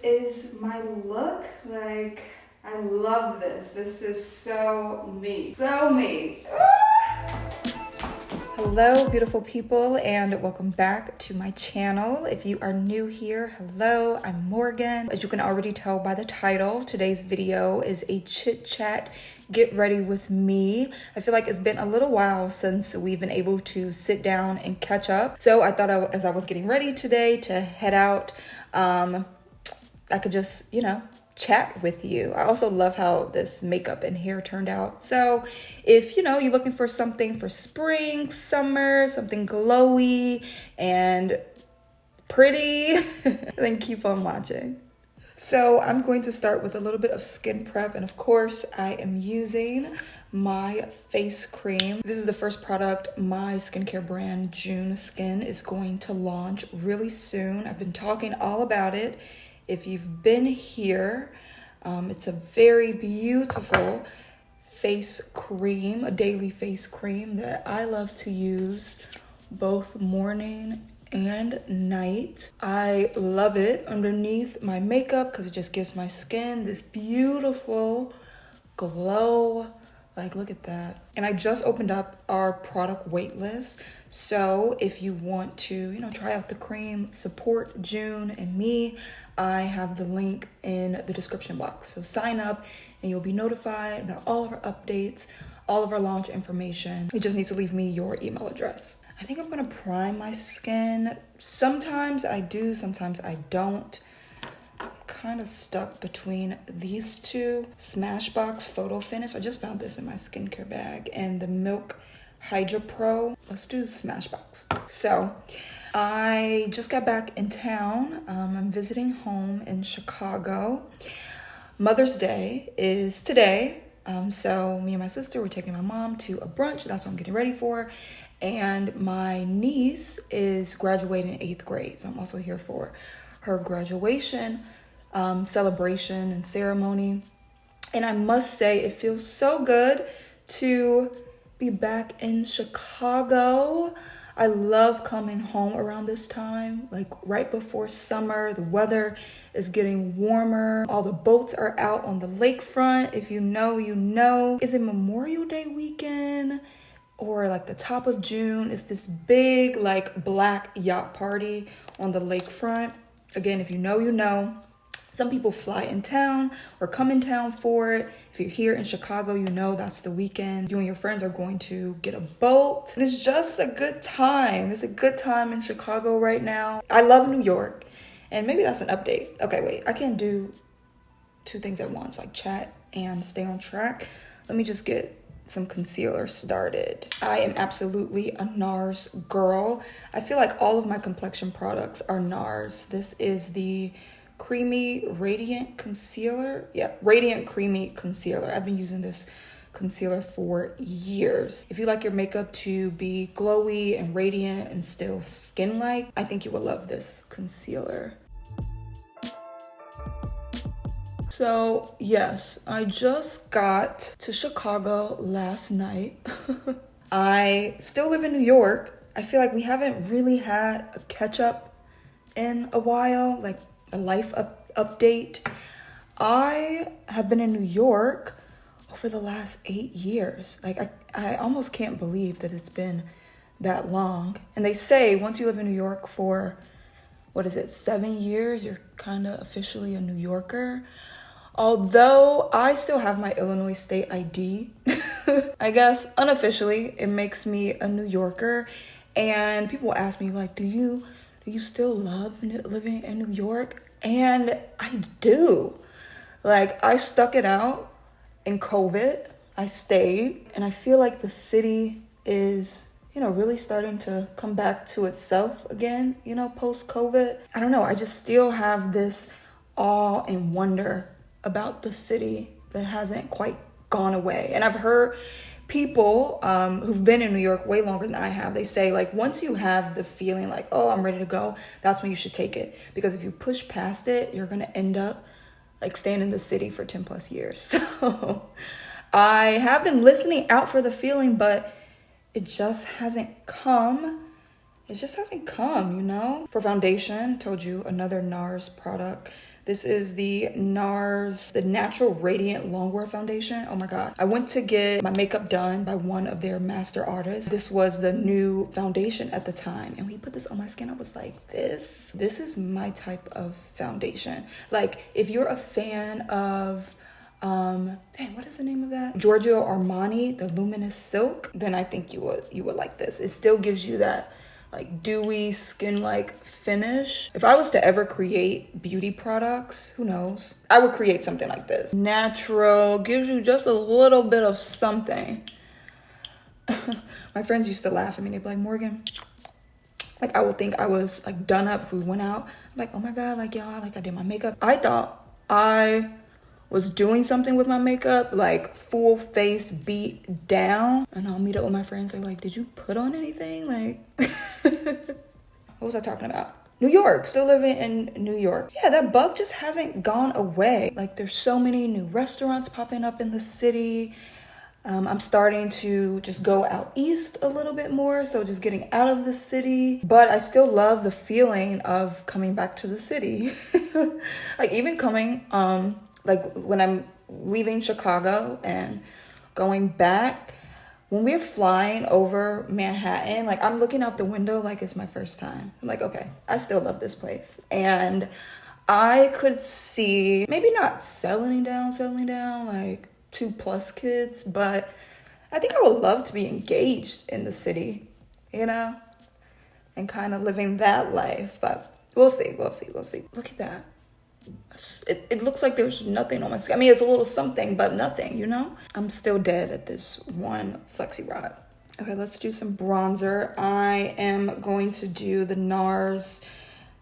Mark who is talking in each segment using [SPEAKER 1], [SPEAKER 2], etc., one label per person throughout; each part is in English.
[SPEAKER 1] is my look. Like, I love this. This is so me. So me. Hello, beautiful people, and welcome back to my channel. If you are new here, hello, I'm Morgan. As you can already tell by the title, today's video is a chit chat, get ready with me. I feel like it's been a little while since we've been able to sit down and catch up. So I thought as I was getting ready today to head out, I could just, chat with you. I also love how this makeup and hair turned out. So if you're looking for something for spring, summer, something glowy and pretty, then keep on watching. So I'm going to start with a little bit of skin prep, and of course I am using my face cream. This is the first product my skincare brand June Skin is going to launch really soon. I've been talking all about it. If you've been here, it's a very beautiful face cream, a daily face cream that I love to use both morning and night. I love it underneath my makeup because it just gives my skin this beautiful glow. Like, look at that. And I just opened up our product wait list. So if you want to, try out the cream, support June and me, I have the link in the description box. So sign up and you'll be notified about all of our updates, all of our launch information. You just need to leave me your email address. I think I'm gonna prime my skin. Sometimes I do, sometimes I don't. I'm kind of stuck between these two. Smashbox Photo Finish. I just found this in my skincare bag. And the Milk Hydra Pro. Let's do Smashbox. So I just got back in town. I'm visiting home in Chicago. Mother's Day is today. So me and my sister, we're taking my mom to a brunch. That's what I'm getting ready for. And my niece is graduating 8th grade. So I'm also here for her graduation celebration and ceremony. And I must say, it feels so good to be back in Chicago. I love coming home around this time, like right before summer. The weather is getting warmer. All the boats are out on the lakefront. If you know, you know. Is it Memorial Day weekend or like the top of June? It's this big like black yacht party on the lakefront. Again, if you know, you know. Some people fly in town or come in town for it. If you're here in Chicago, you know that's the weekend. You and your friends are going to get a boat. It's just a good time. It's a good time in Chicago right now. I love New York. And maybe that's an update. Okay, wait. I can't do two things at once, like chat and stay on track. Let me just get some concealer started. I am absolutely a NARS girl. I feel like all of my complexion products are NARS. This is the Creamy Radiant Concealer. Yeah, Radiant Creamy Concealer. I've been using this concealer for years. If you like your makeup to be glowy and radiant and still skin-like, I think you will love this concealer. So yes, I just got to Chicago last night. I still live in New York. I feel like we haven't really had a catch-up in a while, like a life update. I have been in New York over the last 8 years. Like I almost can't believe that it's been that long. And they say once you live in New York for, 7 years, you're kind of officially a New Yorker. Although I still have my Illinois state ID, I guess unofficially it makes me a New Yorker. And people ask me like, do you still love living in New York? And I do. Like, I stuck it out in COVID. I stayed, and I feel like the city is, really starting to come back to itself again, post-COVID. I don't know. I just still have this awe and wonder about the city that hasn't quite gone away. And I've heard people who've been in New York way longer than I have, they say like once you have the feeling like, oh, I'm ready to go, that's when you should take it. Because if you push past it, you're gonna end up like staying in the city for 10 plus years. So I have been listening out for the feeling, but it just hasn't come. It just hasn't come, For foundation, told you another NARS product This is the NARS, the Natural Radiant Longwear Foundation. Oh my God. I went to get my makeup done by one of their master artists. This was the new foundation at the time. And we put this on my skin. I was like, this is my type of foundation. Like, if you're a fan of, dang, what is the name of that? Giorgio Armani, the Luminous Silk, then I think you would like this. It still gives you that like dewy skin-like finish. If I was to ever create beauty products, who knows? I would create something like this. Natural, gives you just a little bit of something. My friends used to laugh at me. They'd be like, Morgan, like I would think I was like done up if we went out. I'm like, oh my God, like y'all, like I did my makeup. I thought I was doing something with my makeup, like full face beat down. And I'll meet up with my friends. They're like, did you put on anything? Like, what was I talking about? New York, still living in New York. Yeah, that bug just hasn't gone away. Like there's so many new restaurants popping up in the city. I'm starting to just go out east a little bit more. So just getting out of the city, but I still love the feeling of coming back to the city. Like even coming, like when I'm leaving Chicago and going back, when we're flying over Manhattan, like I'm looking out the window like it's my first time. I'm like, okay, I still love this place. And I could see maybe not settling down like 2+ kids, but I think I would love to be engaged in the city, you know, and kind of living that life. But we'll see. Look at that. It looks like there's nothing on my skin. I mean, it's a little something, but nothing, you know? I'm still dead at this one flexi rod. Okay, let's do some bronzer. I am going to do the NARS.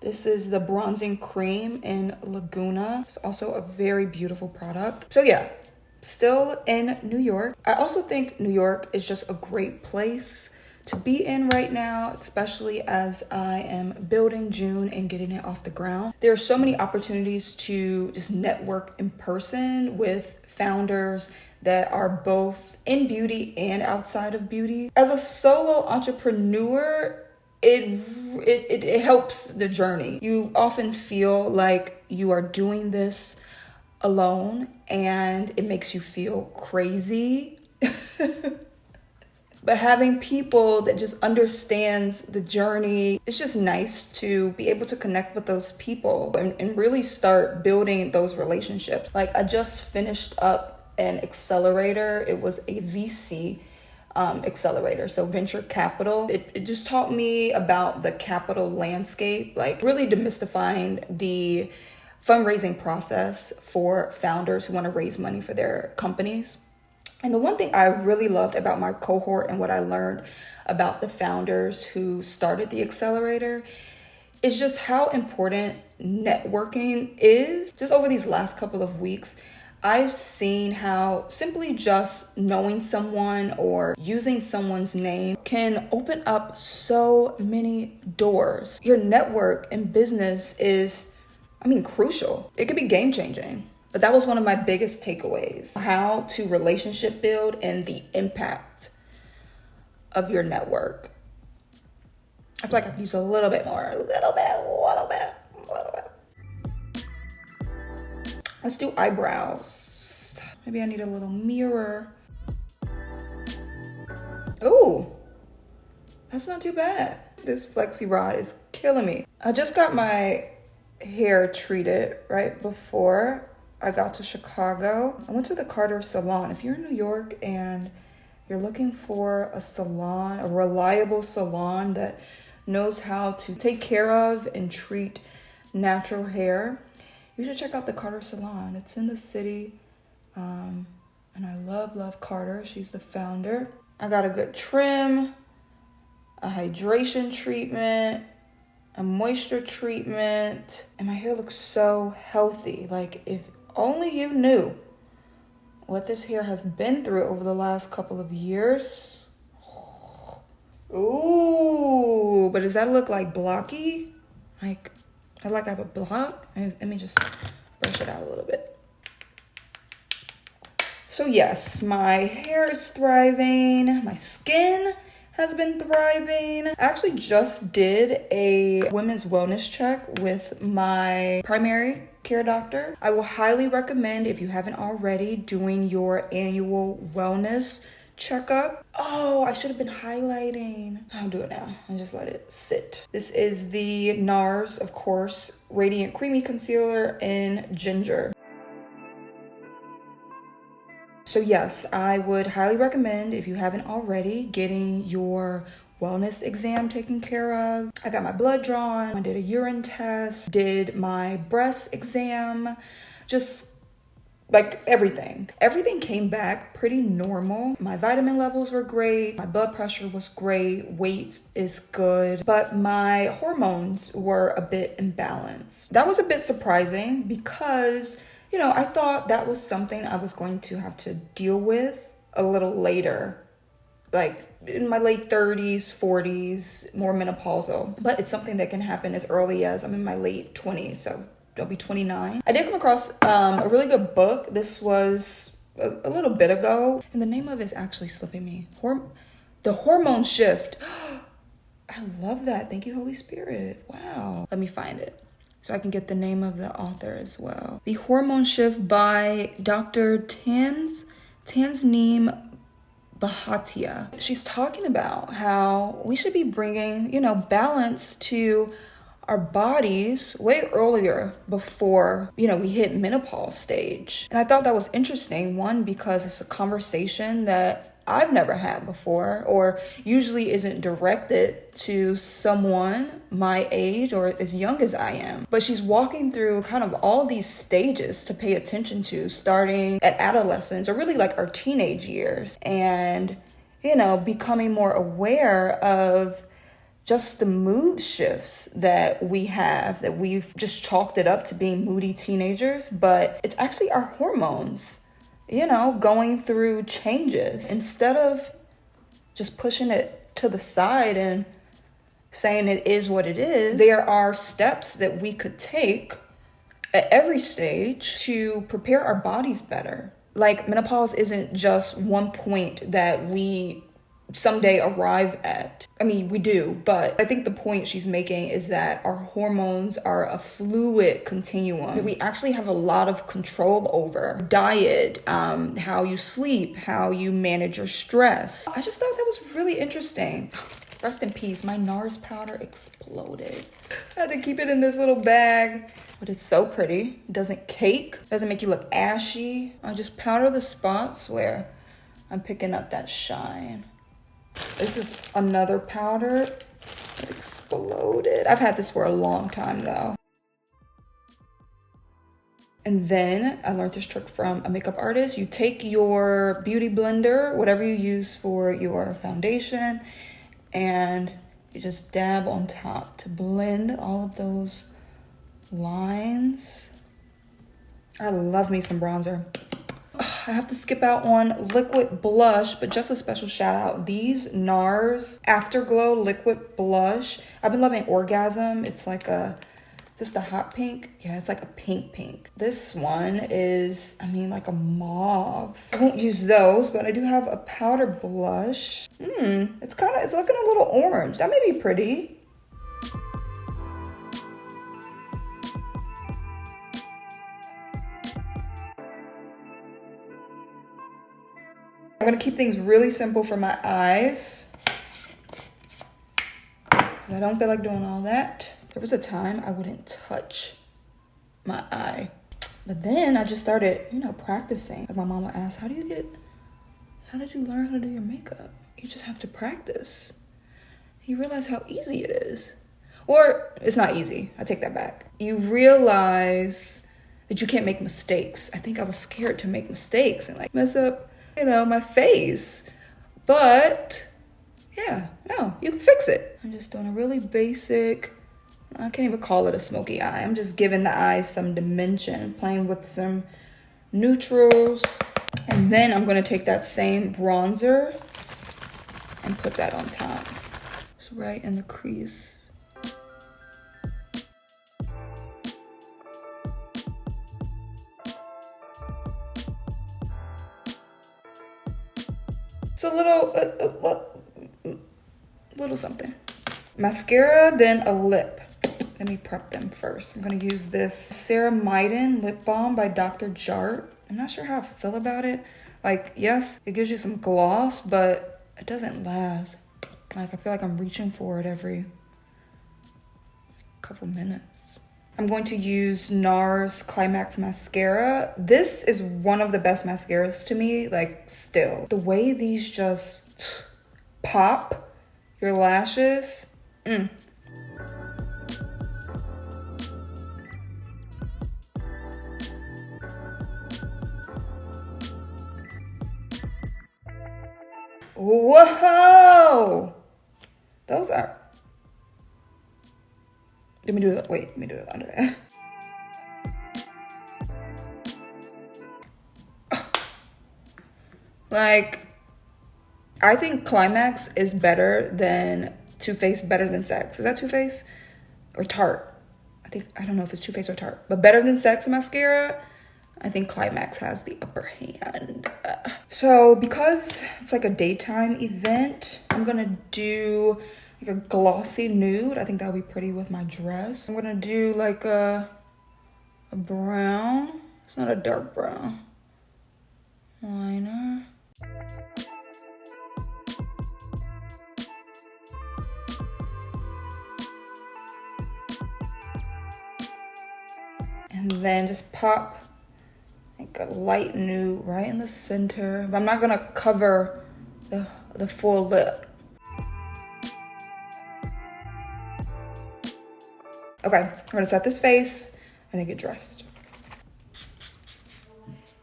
[SPEAKER 1] This is the bronzing cream in Laguna. It's also a very beautiful product. So yeah, still in New York. I also think New York is just a great place to be in right now, especially as I am building June and getting it off the ground. There are so many opportunities to just network in person with founders that are both in beauty and outside of beauty. As a solo entrepreneur, it helps the journey. You often feel like you are doing this alone and it makes you feel crazy. But having people that just understands the journey, it's just nice to be able to connect with those people and really start building those relationships. Like I just finished up an accelerator. It was a VC accelerator, so venture capital. It just taught me about the capital landscape, like really demystifying the fundraising process for founders who want to raise money for their companies. And the one thing I really loved about my cohort and what I learned about the founders who started the accelerator is just how important networking is. Just over these last couple of weeks, I've seen how simply just knowing someone or using someone's name can open up so many doors. Your network in business is, crucial. It could be game changing. But that was one of my biggest takeaways, how to relationship build and the impact of your network. I feel like I could use a little bit more, a little bit. Let's do eyebrows. Maybe I need a little mirror. Ooh, that's not too bad. This flexi rod is killing me. I just got my hair treated right before I got to Chicago. I went to the Carter salon. If you're in New York and you're looking for a salon, a reliable salon that knows how to take care of and treat natural hair, you should check out the Carter salon. It's in the city. And I love Carter. She's the founder. I got a good trim, a hydration treatment, a moisture treatment, and my hair looks so healthy. Like if only you knew what this hair has been through over the last couple of years. Ooh, but does that look like blocky? Like, I have a block. Let me just brush it out a little bit. So yes, my hair is thriving. My skin has been thriving. I actually just did a women's wellness check with my primary care doctor. I will highly recommend, if you haven't already, doing your annual wellness checkup. Oh, I should have been highlighting. I'll do it now. I'll just let it sit. This is the NARS, of course, Radiant Creamy Concealer in Ginger. So yes, I would highly recommend, if you haven't already, getting your wellness exam taken care of. I got my blood drawn, I did a urine test, did my breast exam, just like everything. Everything came back pretty normal. My vitamin levels were great. My blood pressure was great. Weight is good. But my hormones were a bit imbalanced. That was a bit surprising because, you know, I thought that was something I was going to have to deal with a little later. Like in my late 30s, 40s, more menopausal. But it's something that can happen as early as I'm in my late 20s. So I'll be 29. I did come across a really good book. This was a little bit ago, and the name of it is actually slipping me. The Hormone Shift. I love that. Thank you, Holy Spirit. Wow. Let me find it so I can get the name of the author as well. The Hormone Shift by Dr. Tanzneem Bhatia. She's talking about how we should be bringing, you know, balance to our bodies way earlier before, you know, we hit menopause stage. And I thought that was interesting. One, because it's a conversation that I've never had before, or usually isn't directed to someone my age or as young as I am. But she's walking through kind of all these stages to pay attention to, starting at adolescence or really like our teenage years, and, you know, becoming more aware of just the mood shifts that we have, that we've just chalked it up to being moody teenagers, but it's actually our hormones, you know, going through changes. Instead of just pushing it to the side and saying it is what it is, there are steps that we could take at every stage to prepare our bodies better. Like, menopause isn't just one point that we someday arrive at. I mean, we do, but I think the point she's making is that our hormones are a fluid continuum that we actually have a lot of control over. Diet, how you sleep, how you manage your stress. I just thought that was really interesting. Rest in peace, my NARS powder exploded. I had to keep it in this little bag, but it's so pretty. It doesn't cake, doesn't make you look ashy. I just powder the spots where I'm picking up that shine. This is another powder that exploded. I've had this for a long time though. And then I learned this trick from a makeup artist. You take your beauty blender, whatever you use for your foundation, and you just dab on top to blend all of those lines. I love me some bronzer. I have to skip out on liquid blush, but just a special shout out. These NARS Afterglow liquid blush. I've been loving Orgasm. It's like is this the hot pink? Yeah, it's like a pink. This one is, I mean, like a mauve. I won't use those, but I do have a powder blush. It's looking a little orange. That may be pretty. I'm gonna keep things really simple for my eyes, because I don't feel like doing all that. There was a time I wouldn't touch my eye, but then I just started, you know, practicing. Like my mama asked, how did you learn how to do your makeup? You just have to practice. You realize how easy it is. Or it's not easy, I take that back. You realize that you can't make mistakes. I think I was scared to make mistakes and like mess up, you know, my face. But yeah, no, you can fix it. I'm just doing a really basic, I can't even call it a smoky eye. I'm just giving the eyes some dimension, playing with some neutrals. And then I'm gonna take that same bronzer and put that on top. It's right in the crease. It's a little something. Mascara, then a lip. let me prep them first. I'm gonna use this Ceramidin lip balm by Dr. Jart. I'm not sure how I feel about it. Like, yes, it gives you some gloss, but it doesn't last. Like, I feel like I'm reaching for it every couple minutes. I'm going to use NARS Climax Mascara. This is one of the best mascaras to me, like, still. The way these just pop your lashes, Whoa! Those are... Let me do it. Wait, let me do it under there. Like, I think Climax is better than Too Faced, better than Sex. Is that Too Faced? Or Tarte? I don't know if it's Too Faced or Tarte. But better than Sex mascara, I think Climax has the upper hand. So because it's like a daytime event, I'm gonna do like a glossy nude. I think that'll be pretty with my dress. I'm gonna do like a brown. It's not a dark brown. Liner. And then just pop like a light nude right in the center. But I'm not gonna cover the full lip. Okay, I'm gonna set this face and then get dressed.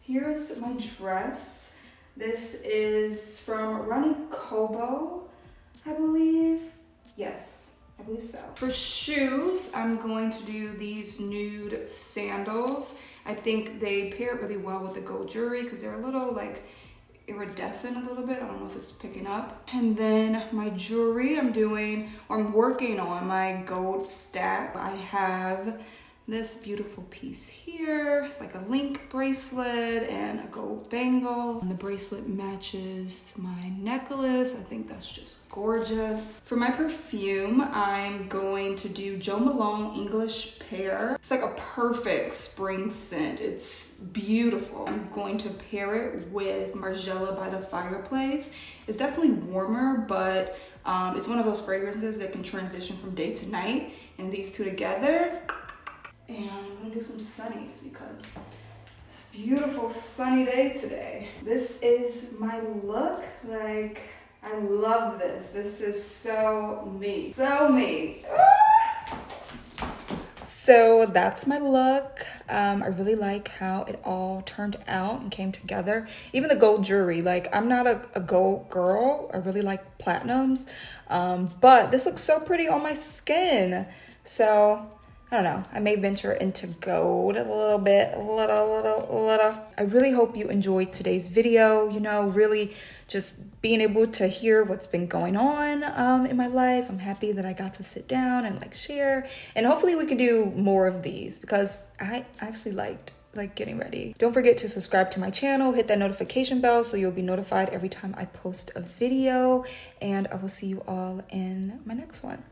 [SPEAKER 1] Here's my dress. This is from Ronnie Kobo, I believe. Yes, I believe so. For shoes, I'm going to do these nude sandals. I think they pair really well with the gold jewelry because they're a little like iridescent a little bit. I don't know if it's picking up. And then my jewelry, I'm working on my gold stack. I have this beautiful piece here. It's like a link bracelet and a gold bangle. And the bracelet matches my necklace. I think that's just gorgeous. For my perfume, I'm going to do Jo Malone English Pear. It's like a perfect spring scent. It's beautiful. I'm going to pair it with Margiela by the Fireplace. It's definitely warmer, but it's one of those fragrances that can transition from day to night. And these two together, and I'm gonna do some sunnies because it's a beautiful sunny day today. This is my look. Like, I love this. This is so me. So me. Ah! So that's my look. I really like how it all turned out and came together. Even the gold jewelry, like I'm not a gold girl. I really like platinums. But this looks so pretty on my skin. So I don't know, I may venture into gold a little bit, a little. I really hope you enjoyed today's video, you know, really just being able to hear what's been going on in my life. I'm happy that I got to sit down and like share, and hopefully we can do more of these because I actually liked getting ready. Don't forget to subscribe to my channel, hit that notification bell so you'll be notified every time I post a video, and I will see you all in my next one.